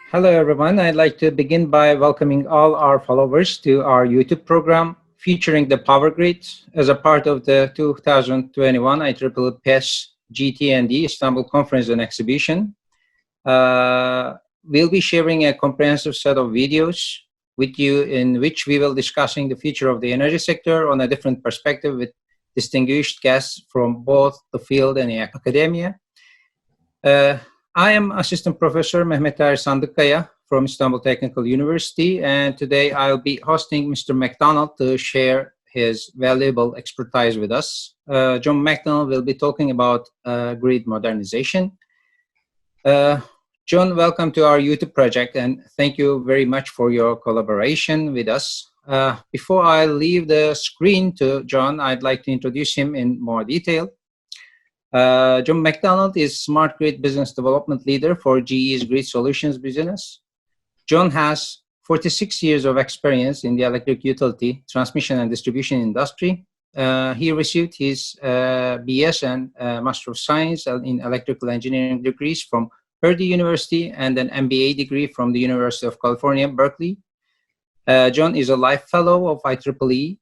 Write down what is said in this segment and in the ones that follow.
Hello, everyone. I'd like to begin by welcoming all our followers to our YouTube program featuring the Power Grid as a part of the 2021 IEEE PES GT&D Istanbul Conference and Exhibition. We'll be sharing a comprehensive set of videos with you in which we will discussing the future of the energy sector on a different perspective with distinguished guests from both the field and the academia. I am Assistant Professor Mehmet Tahir Sandıkkaya from Istanbul Technical University, and today I'll be hosting Mr. McDonald to share his valuable expertise with us. John McDonald will be talking about grid modernization. John, welcome to our YouTube project, and thank you very much for your collaboration with us. Before I leave the screen to John, I'd like to introduce him in more detail. John McDonald is Smart Grid Business Development Leader for GE's Grid Solutions business. John has 46 years of experience in the electric utility, transmission and distribution industry. He received his BS and Master of Science in Electrical Engineering degrees from Purdue University and an MBA degree from the University of California, Berkeley. John is a Life Fellow of IEEE,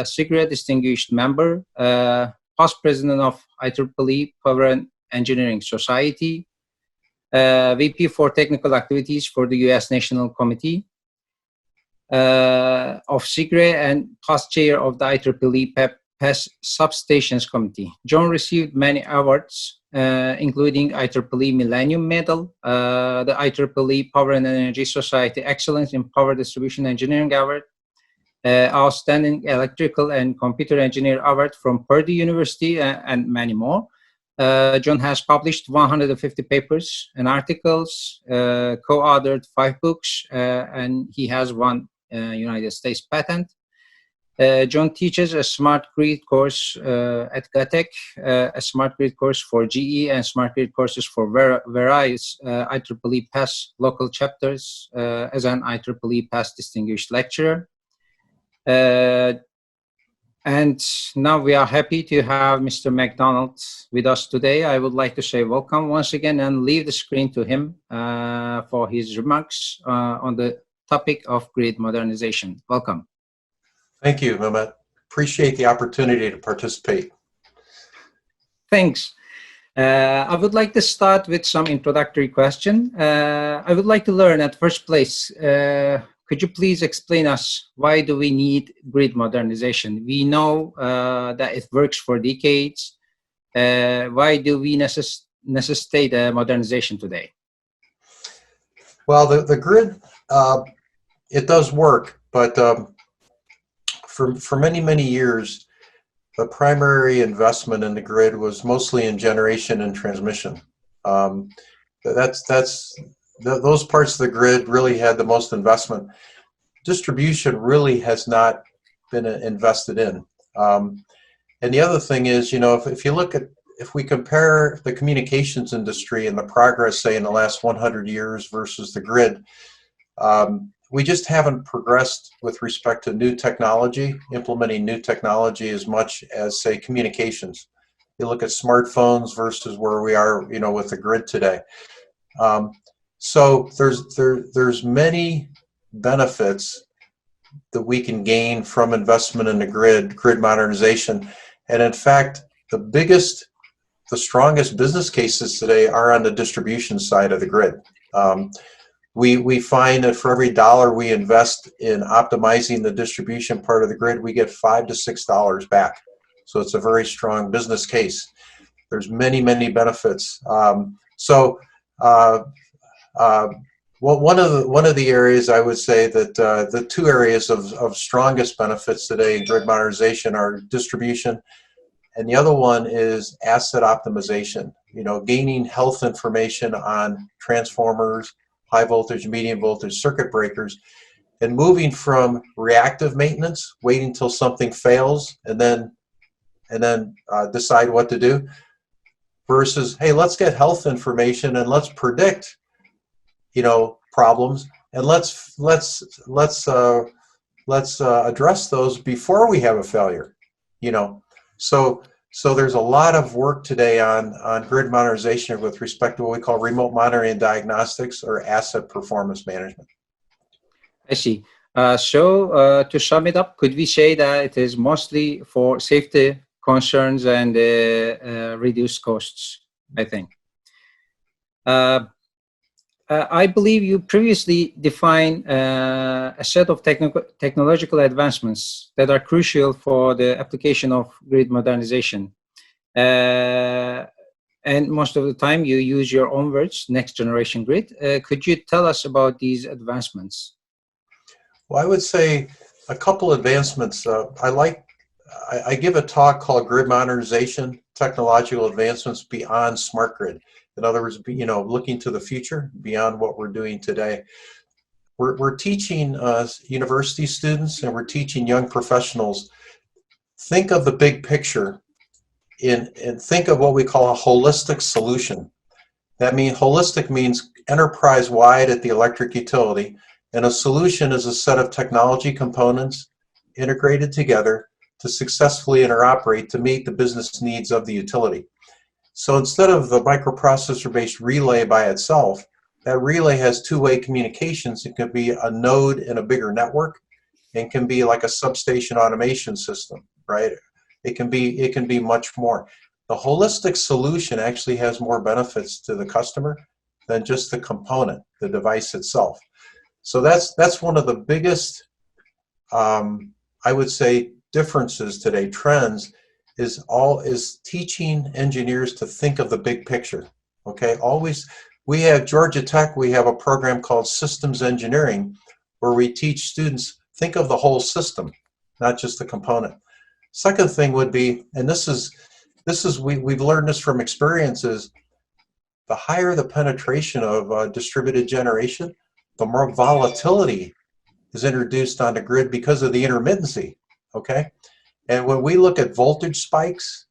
SIGRE Distinguished Member, past President of IEEE Power and Engineering Society, VP for Technical Activities for the U.S. National Committee of SIGRE, and past Chair of the IEEE PES Substations Committee. John received many awards, including IEEE Millennium Medal, the IEEE Power and Energy Society Excellence in Power Distribution Engineering Award, Outstanding Electrical and Computer Engineer Award from Purdue University, and many more. John has published 150 papers and articles, co-authored 5 books, and he has one United States patent. John teaches a Smart Grid course at GATEC, a Smart Grid course for GE, and Smart Grid courses for various IEEE PES local chapters as an IEEE PES Distinguished Lecturer. And now we are happy to have Mr. McDonald with us today. I would like to say welcome once again and leave the screen to him for his remarks on the topic of grid modernization. Welcome. Thank you, Mehmet. Appreciate the opportunity to participate. Thanks. I would like to start with some introductory question. I would like to learn at first place, could you please explain us why do we need grid modernization? We know that it works for decades. Why do we necessitate modernization today? Well, the grid, it does work, but for many, many years, the primary investment in the grid was mostly in generation and transmission. Those parts of the grid really had the most investment. Distribution really has not been invested in. And the other thing is, you know, if you look at, if we compare the communications industry and the progress, say, in the last 100 years versus the grid, we just haven't progressed with respect to new technology, implementing new technology as much as, say, communications. You look at smartphones versus where we are, you know, with the grid today. So there's many benefits that we can gain from investment in the grid modernization. And in fact, the strongest business cases today are on the distribution side of the grid. We find that for every dollar we invest in optimizing the distribution part of the grid, we get $5 to $6 back. So it's a very strong business case. There's many, many benefits. One of the areas I would say that the 2 areas of strongest benefits today in grid modernization are distribution, and the other one is asset optimization. You know, gaining health information on transformers, high voltage, medium voltage circuit breakers, and moving from reactive maintenance, waiting until something fails and then decide what to do, versus, hey, let's get health information and let's predict, you know, problems, and let's address those before we have a failure, you know. So So there's a lot of work today on grid modernization with respect to what we call remote monitoring and diagnostics, or asset performance management. I see. To sum it up, could we say that it is mostly for safety concerns and reduced costs, I think. I believe you previously defined a set of technological advancements that are crucial for the application of grid modernization. And most of the time you use your own words, next generation grid. Could you tell us about these advancements? Well, I would say a couple advancements. I give a talk called Grid Modernization, Technological Advancements Beyond Smart Grid. In other words, looking to the future beyond what we're doing today. We're teaching university students, and we're teaching young professionals, think of the big picture and think of what we call a holistic solution. That means holistic means enterprise-wide at the electric utility, and a solution is a set of technology components integrated together to successfully interoperate to meet the business needs of the utility. So instead of the microprocessor-based relay by itself, that relay has two-way communications. It could be a node in a bigger network, and can be like a substation automation system, right? It can be much more. The holistic solution actually has more benefits to the customer than just the component, the device itself. So that's one of the biggest, I would say, differences today, trends, is teaching engineers to think of the big picture. Okay, we have Georgia Tech, we have a program called Systems Engineering, where we teach students, think of the whole system, not just the component. Second thing would be, and we've learned this from experiences, the higher the penetration of distributed generation, the more volatility is introduced on the grid because of the intermittency, okay? And when we look at voltage spikes,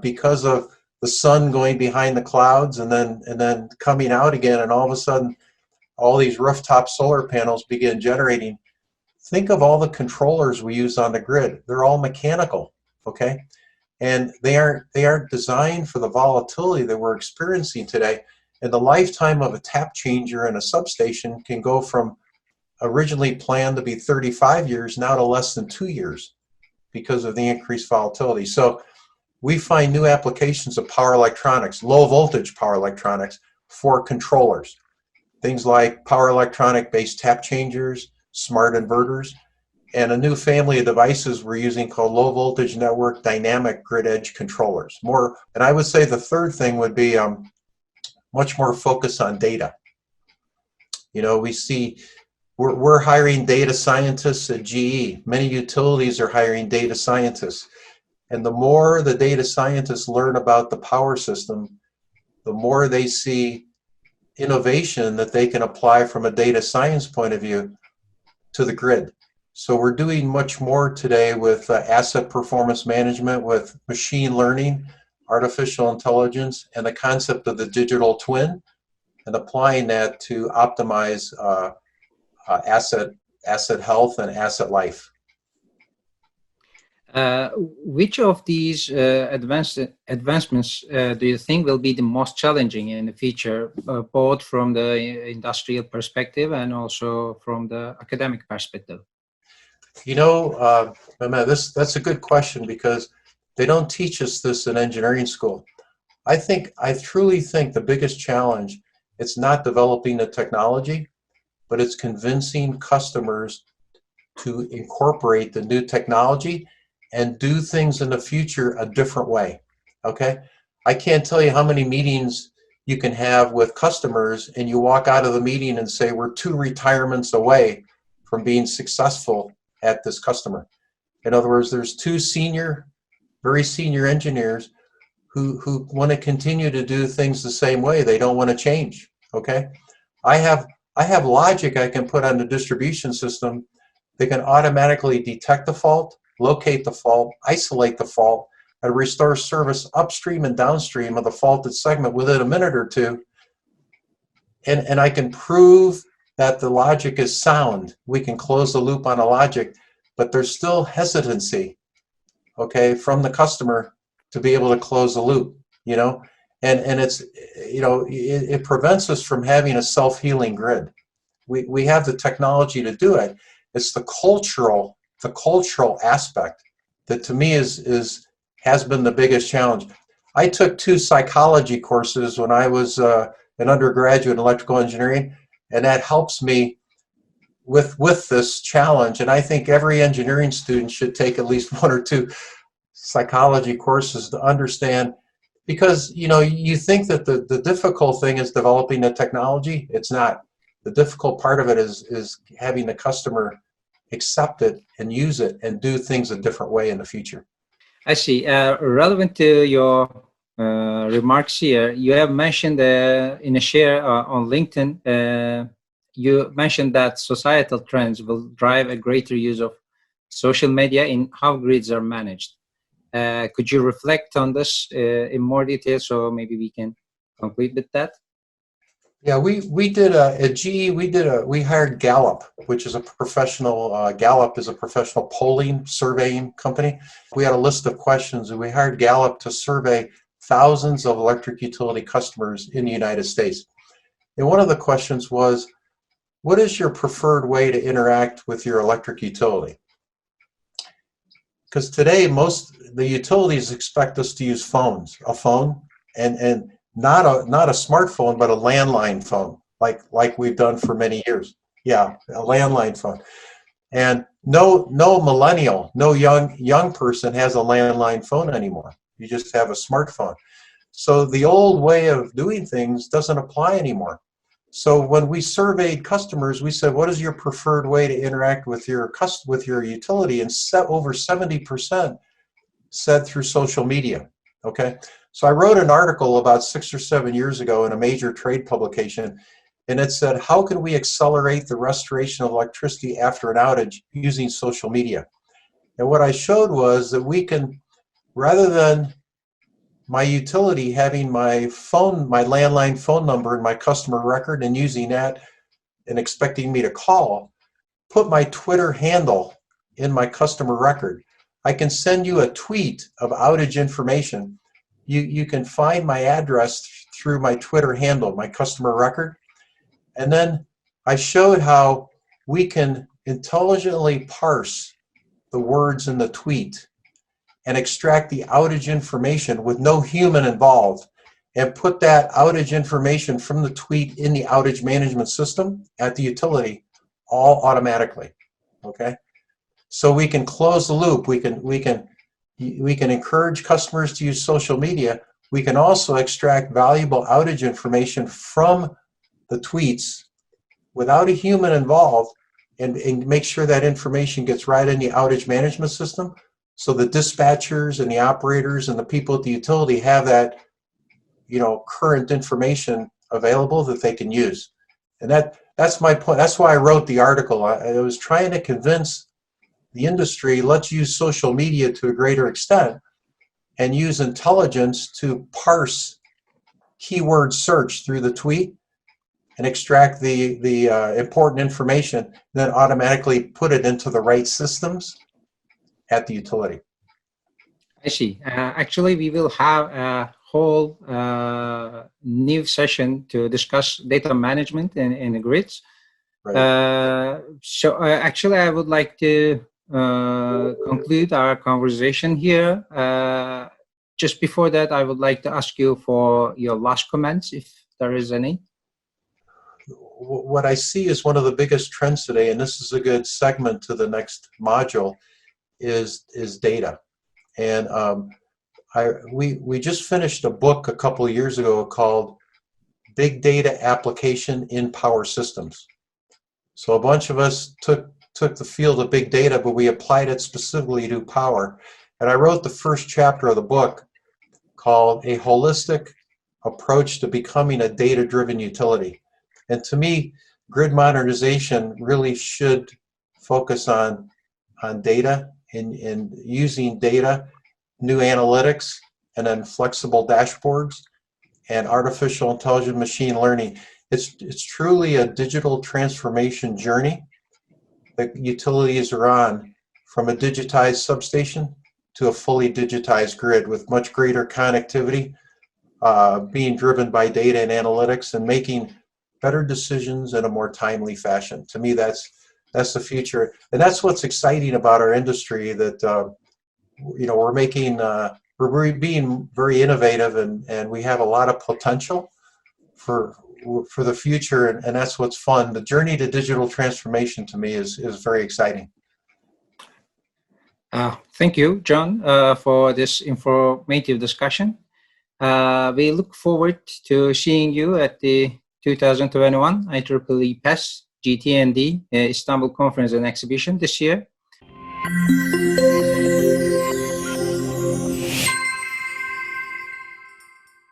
because of the sun going behind the clouds and then coming out again, and all of a sudden all these rooftop solar panels begin generating, think of all the controllers we use on the grid. They're all mechanical, okay? And they aren't designed for the volatility that we're experiencing today. And the lifetime of a tap changer in a substation can go from originally planned to be 35 years now to less than 2 years because of the increased volatility. So we find new applications of power electronics, low voltage power electronics, for controllers. Things like power electronic based tap changers, smart inverters, and a new family of devices we're using called low voltage network dynamic grid edge controllers. And I would say the third thing would be much more focus on data. We're hiring data scientists at GE. Many utilities are hiring data scientists. And the more the data scientists learn about the power system, the more they see innovation that they can apply from a data science point of view to the grid. So we're doing much more today with asset performance management, with machine learning, artificial intelligence, and the concept of the digital twin, and applying that to optimize asset health and asset life. Which of these advancements do you think will be the most challenging in the future, both from the industrial perspective and also from the academic perspective? Mehmet, that's a good question, because they don't teach us this in engineering school. I truly think the biggest challenge, it's not developing the technology, but it's convincing customers to incorporate the new technology and do things in the future a different way, okay? I can't tell you how many meetings you can have with customers and you walk out of the meeting and say, we're 2 retirements away from being successful at this customer. In other words, there's 2 very senior engineers who want to continue to do things the same way. They don't want to change, okay? I have logic I can put on the distribution system that can automatically detect the fault, locate the fault, isolate the fault, and restore service upstream and downstream of the faulted segment within a minute or 2. And I can prove that the logic is sound. We can close the loop on a logic, but there's still hesitancy, okay, from the customer to be able to close the loop, you know, and it's, you know, it prevents us from having a self-healing grid. We have the technology to do it. It's the cultural aspect that to me has been the biggest challenge. I took 2 psychology courses when I was an undergraduate in electrical engineering, and that helps me with this challenge. And I think every engineering student should take at least 1 or 2 psychology courses to understand, because you know, you think that the difficult thing is developing the technology. It's not. The difficult part of it is having the customer accept it and use it and do things a different way in the future. I see. Relevant to your remarks here, you have mentioned in a share on LinkedIn, you mentioned that societal trends will drive a greater use of social media in how grids are managed. Could you reflect on this in more detail, so maybe we can conclude with that? Yeah, we did at GE, we hired Gallup, which is a professional, Gallup is a professional polling, surveying company. We had a list of questions, and we hired Gallup to survey thousands of electric utility customers in the United States. And one of the questions was, what is your preferred way to interact with your electric utility? Because today, the utilities expect us to use a phone, and not a smartphone, but a landline phone, like we've done for many years. Yeah, a landline phone. And no millennial, no young person has a landline phone anymore. You just have a smartphone. So the old way of doing things doesn't apply anymore. So when we surveyed customers, we said, what is your preferred way to interact with your utility? And over 70% said through social media. Okay. So I wrote an article about 6 or 7 years ago in a major trade publication, and it said, how can we accelerate the restoration of electricity after an outage using social media? And what I showed was that we can, rather than my utility having my landline phone number in my customer record and using that and expecting me to call, put my Twitter handle in my customer record. I can send you a tweet of outage information. You can find my address through my Twitter handle, my customer record. And then I showed how we can intelligently parse the words in the tweet and extract the outage information with no human involved, and put that outage information from the tweet in the outage management system at the utility, all automatically. Okay? So we can close the loop. We can encourage customers to use social media. We can also extract valuable outage information from the tweets without a human involved, and make sure that information gets right in the outage management system, so the dispatchers and the operators and the people at the utility have that, you know, current information available that they can use. And that's my point. That's why I wrote the article. I was trying to convince the industry, let's use social media to a greater extent and use intelligence to parse keyword search through the tweet and extract the important information, then automatically put it into the right systems at the utility. I see. Actually, we will have a whole new session to discuss data management in the grids. Right. So actually, I would like to conclude our conversation here. Just before that, I would like to ask you for your last comments, if there is any. What I see is one of the biggest trends today, and this is a good segment to the next module, is data. And we just finished a book a couple of years ago called Big Data Application in Power Systems. So a bunch of us took the field of big data, but we applied it specifically to power. And I wrote the first chapter of the book called A Holistic Approach to Becoming a Data-Driven Utility. And to me, grid modernization really should focus on data and using data, new analytics, and then flexible dashboards and artificial intelligence machine learning. It's truly a digital transformation journey that utilities are on, from a digitized substation to a fully digitized grid with much greater connectivity, being driven by data and analytics, and making better decisions in a more timely fashion. To me, that's the future, and that's what's exciting about our industry. That we're being very innovative, and we have a lot of potential for the future, and that's what's fun. The journey to digital transformation to me is very exciting. Thank you, John, for this informative discussion. We look forward to seeing you at the 2021 IEEE PES GT&D Istanbul Conference and Exhibition this year.